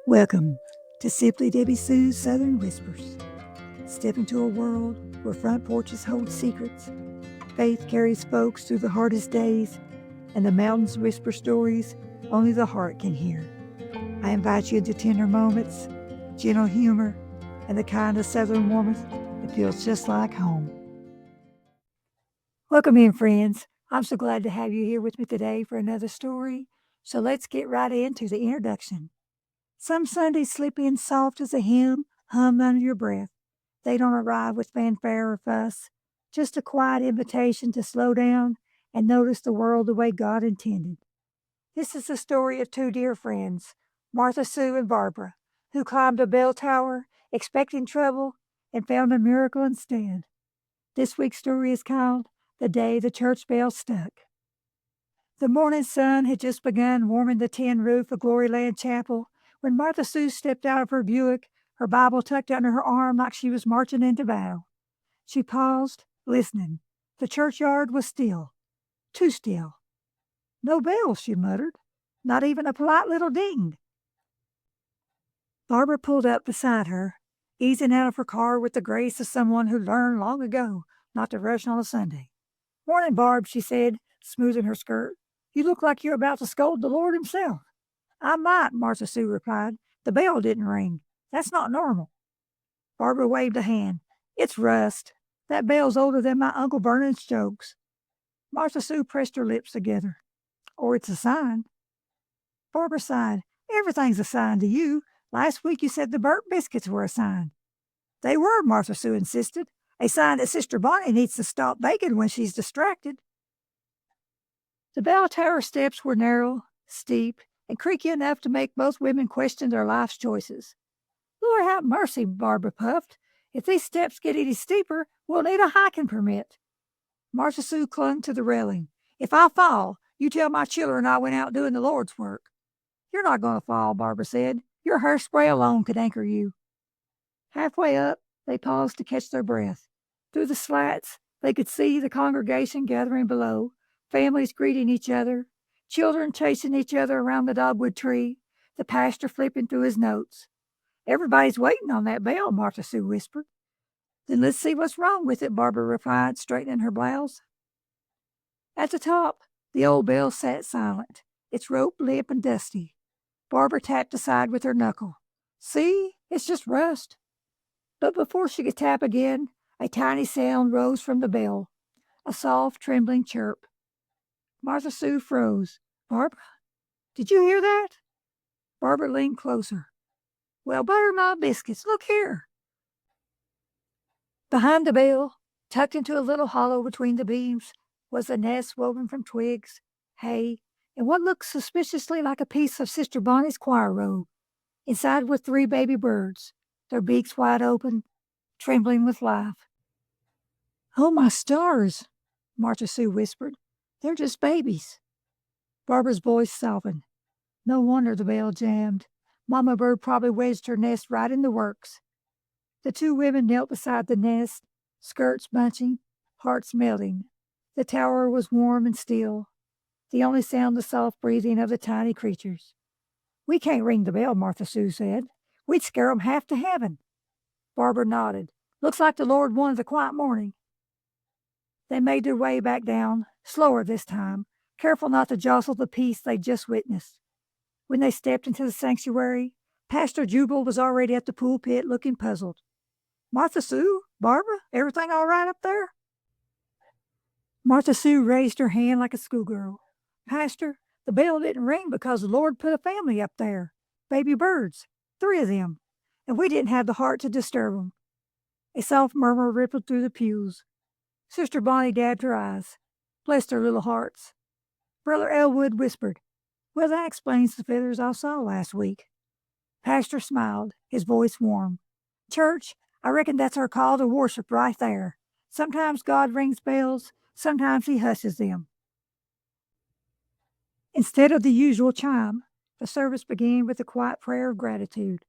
Welcome to Simply Debbie Sue's Southern Whispers. Step into a world where front porches hold secrets, faith carries folks through the hardest days, and the mountains whisper stories only the heart can hear. I invite you into tender moments, gentle humor, and the kind of Southern warmth that feels just like home. Welcome in, friends. I'm so glad to have you here with me today for another story. So let's get right into the introduction. Some Sundays slip in soft as a hymn hummed under your breath. They don't arrive with fanfare or fuss, just a quiet invitation to slow down and notice the world the way God intended. This is the story of two dear friends, Martha Sue and Barbara, who climbed a bell tower expecting trouble and found a miracle instead. This week's story is called The Day the Church Bell Stuck. The morning sun had just begun warming the tin roof of Gloryland Chapel when Martha Sue stepped out of her Buick, her Bible tucked under her arm like she was marching into battle. She paused, listening. The churchyard was still. Too still. No bells, she muttered. Not even a polite little ding. Barbara pulled up beside her, easing out of her car with the grace of someone who learned long ago not to rush on a Sunday. "Morning, Barb," she said, smoothing her skirt. "You look like you're about to scold the Lord himself." "I might," Martha Sue replied. "The bell didn't ring. That's not normal." Barbara waved a hand. "It's rust. That bell's older than my Uncle Vernon's jokes." Martha Sue pressed her lips together. "Or it's a sign." Barbara sighed. "Everything's a sign to you. Last week you said the burnt biscuits were a sign." "They were," Martha Sue insisted. "A sign that Sister Bonnie needs to stop baking when she's distracted." The bell tower steps were narrow, steep, and creaky enough to make most women question their life's choices. "Lord have mercy," Barbara puffed. "If these steps get any steeper, we'll need a hiking permit." Martha Sue clung to the railing. "If I fall, you tell my children I went out doing the Lord's work." "You're not going to fall," Barbara said. "Your hairspray alone could anchor you." Halfway up, they paused to catch their breath. Through the slats, they could see the congregation gathering below, families greeting each other, children chasing each other around the dogwood tree, the pastor flipping through his notes. "Everybody's waiting on that bell," Martha Sue whispered. "Then let's see what's wrong with it," Barbara replied, straightening her blouse. At the top, the old bell sat silent, its rope limp and dusty. Barbara tapped the side with her knuckle. "See, it's just rust." But before she could tap again, a tiny sound rose from the bell, a soft, trembling chirp. Martha Sue froze. "Barbara, did you hear that?" Barbara leaned closer. "Well, butter my biscuits. Look here." Behind the bell, tucked into a little hollow between the beams, was a nest woven from twigs, hay, and what looked suspiciously like a piece of Sister Bonnie's choir robe. Inside were three baby birds, their beaks wide open, trembling with life. "Oh, my stars," Martha Sue whispered. "They're just babies." Barbara's voice softened. No wonder the bell jammed. Mama Bird probably wedged her nest right in the works. The two women knelt beside the nest, skirts bunching, hearts melting. The tower was warm and still, the only sound the soft breathing of the tiny creatures. "We can't ring the bell," Martha Sue said. "We'd scare 'em half to heaven." Barbara nodded. "Looks like the Lord wanted a quiet morning." They made their way back down, slower this time, careful not to jostle the peace they'd just witnessed. When they stepped into the sanctuary, Pastor Jubal was already at the pulpit looking puzzled. "Martha Sue? Barbara? Everything all right up there?" Martha Sue raised her hand like a schoolgirl. "Pastor, the bell didn't ring because the Lord put a family up there. Baby birds. 3 of them. And we didn't have the heart to disturb them." A soft murmur rippled through the pews. Sister Bonnie dabbed her eyes. Bless their little hearts. Brother Elwood whispered, "Well, that explains the feathers I saw last week." Pastor smiled, his voice warm. "Church, I reckon that's our call to worship right there. Sometimes God rings bells, sometimes he hushes them." Instead of the usual chime, the service began with a quiet prayer of gratitude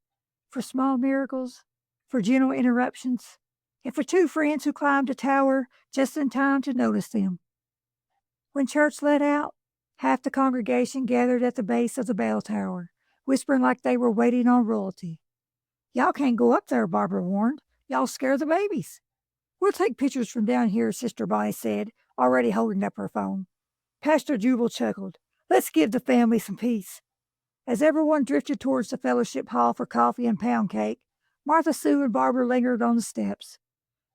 for small miracles, for gentle interruptions, and for two friends who climbed a tower just in time to notice them. When church let out, half the congregation gathered at the base of the bell tower, whispering like they were waiting on royalty. Y'all can't go up there, Barbara warned. Y'all scare the babies. We'll take pictures from down here, Sister Bonnie said, already holding up her phone. Pastor Jubal chuckled. Let's give the family some peace. As everyone drifted towards the fellowship hall for coffee and pound cake, Martha Sue and Barbara lingered on the steps.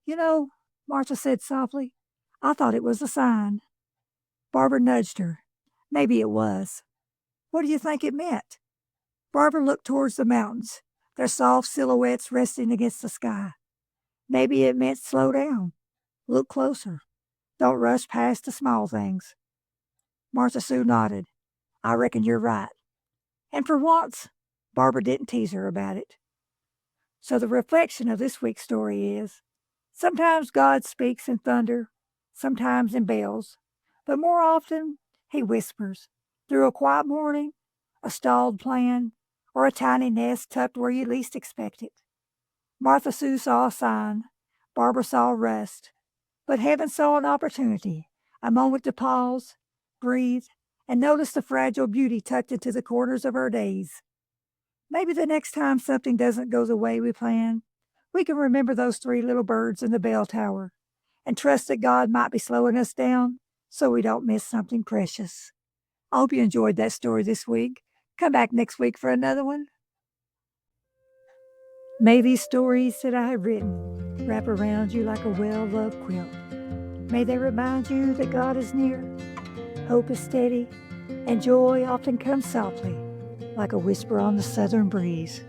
You know, Martha said softly, I thought it was a sign. Barbara nudged her. Maybe it was. What do you think it meant? Barbara looked towards the mountains, their soft silhouettes resting against the sky. Maybe it meant slow down. Look closer. Don't rush past the small things. Martha Sue nodded. I reckon you're right. And for once, Barbara didn't tease her about it. So the reflection of this week's story is, sometimes God speaks in thunder, sometimes in bells, but more often he whispers through a quiet morning, a stalled plan, or a tiny nest tucked where you least expect it. Martha Sue saw a sign, Barbara saw rust, but heaven saw an opportunity, a moment to pause, breathe, and notice the fragile beauty tucked into the corners of her days. Maybe the next time something doesn't go the way we plan, we can remember those three little birds in the bell tower and trust that God might be slowing us down so we don't miss something precious. I hope you enjoyed that story this week. Come back next week for another one. May these stories that I have written wrap around you like a well-loved quilt. May they remind you that God is near, hope is steady, and joy often comes softly, like a whisper on the southern breeze.